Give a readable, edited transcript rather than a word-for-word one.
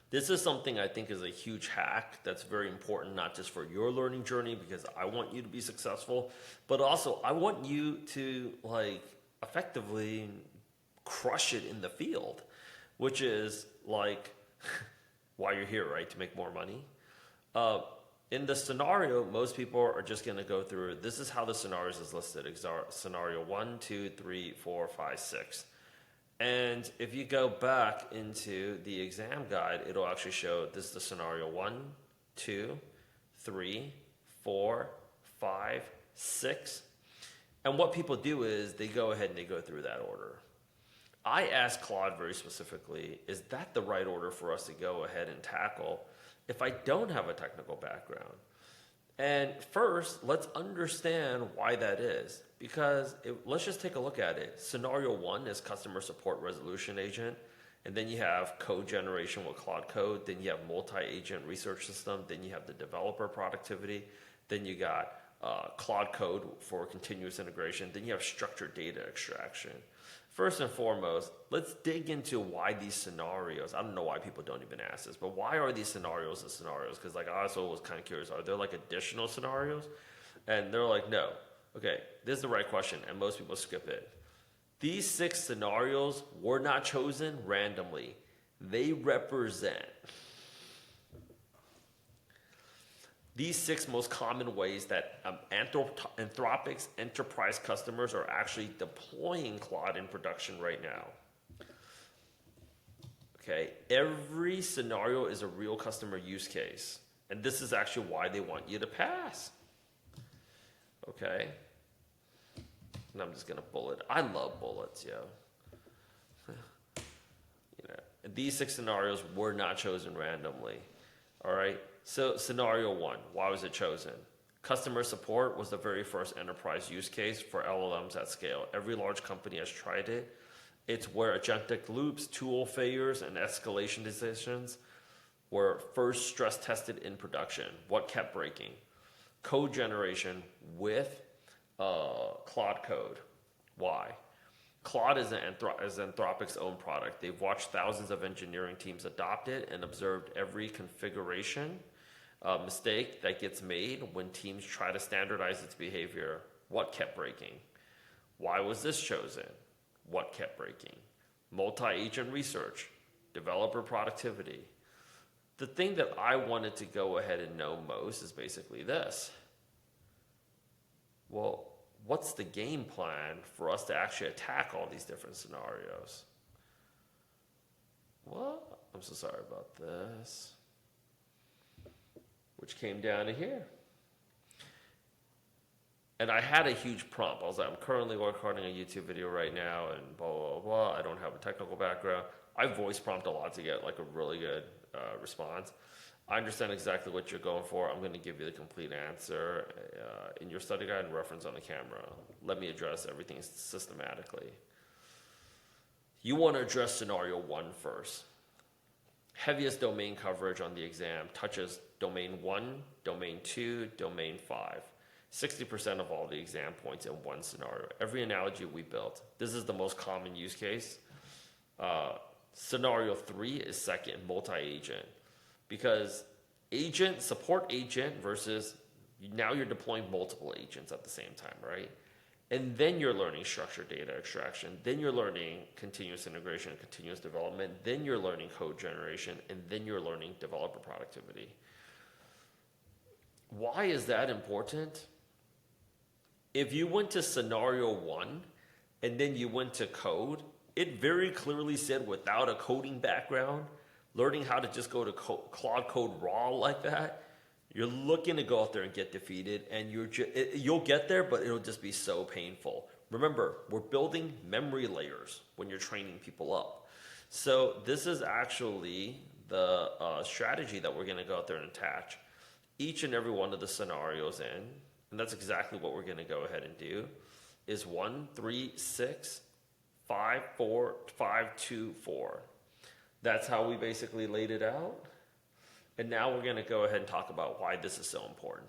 This is something I think is a huge hack that's very important, not just for your learning journey, because I want you to be successful, but also I want you to like effectively crush it in the field, which is like why you're here, right? To make more money. Uh, in the scenario, most people are just going to go through. This is how the scenarios is listed: scenario 1, 2, 3, 4, 5, 6. And if you go back into the exam guide, it'll actually show this is the scenario 1, 2, 3, 4, 5, 6. And what people do is they go ahead and they go through that order. I asked Claude very specifically, is that the right order for us to go ahead and tackle if I don't have a technical background? And first, let's understand why that is. Because let's just take a look at it. Scenario 1 is customer support resolution agent. And then you have code generation with Claude Code. Then you have multi-agent research system. Then you have the developer productivity. Then you got Claude Code for continuous integration. Then you have structured data extraction. First and foremost, let's dig into why these scenarios, I don't know why people don't even ask this, but why are these scenarios the scenarios? Because like I also was kind of curious, are there like additional scenarios? And they're like, no. Okay, this is the right question, and most people skip it. These 6 scenarios were not chosen randomly. They represent these 6 most common ways that Anthropic's enterprise customers are actually deploying Claude in production right now. Okay, every scenario is a real customer use case. And this is actually why they want you to pass. Okay. And I'm just going to bullet. I love bullets, yo. These 6 scenarios were not chosen randomly. All right. So scenario 1, why was it chosen? Customer support was the very first enterprise use case for LLMs at scale. Every large company has tried it. It's where agentic loops, tool failures, and escalation decisions were first stress tested in production. What kept breaking? Code generation with Claude Code. Why? Claude is Anthropic's own product. They've watched thousands of engineering teams adopt it and observed every configuration mistake that gets made when teams try to standardize its behavior. What kept breaking? Why was this chosen? What kept breaking? Multi-agent research, developer productivity. The thing that I wanted to go ahead and know most is basically this. Well, what's the game plan for us to actually attack all these different scenarios? What? I'm so sorry about this. Which came down to here. And I had a huge prompt. I was like, I'm currently recording a YouTube video right now and blah, blah, blah. I don't have a technical background. I voice prompt a lot to get like a really good response. I understand exactly what you're going for. I'm going to give you the complete answer in your study guide and reference on the camera. Let me address everything systematically. You want to address scenario 1 first. Heaviest domain coverage on the exam touches domain 1, domain 2, domain 5. 60% of all the exam points in one scenario. Every analogy we built. This is the most common use case. Scenario 3 is second, multi-agent. Because support agent versus now you're deploying multiple agents at the same time, right? And then you're learning structured data extraction. Then you're learning continuous integration and continuous development. Then you're learning code generation. And then you're learning developer productivity. Why is that important? If you went to scenario 1 and then you went to code, it very clearly said without a coding background, learning how to just go to Claude Code raw like that, you're looking to go out there and get defeated, and you'll get there, but it'll just be so painful. Remember, we're building memory layers when you're training people up. So this is actually the strategy that we're going to go out there and attach each and every one of the scenarios in, and that's exactly what we're going to go ahead and do, is 1, 3, 6, 5, 4, 5, 2, 4. That's how we basically laid it out. And now we're going to go ahead and talk about why this is so important.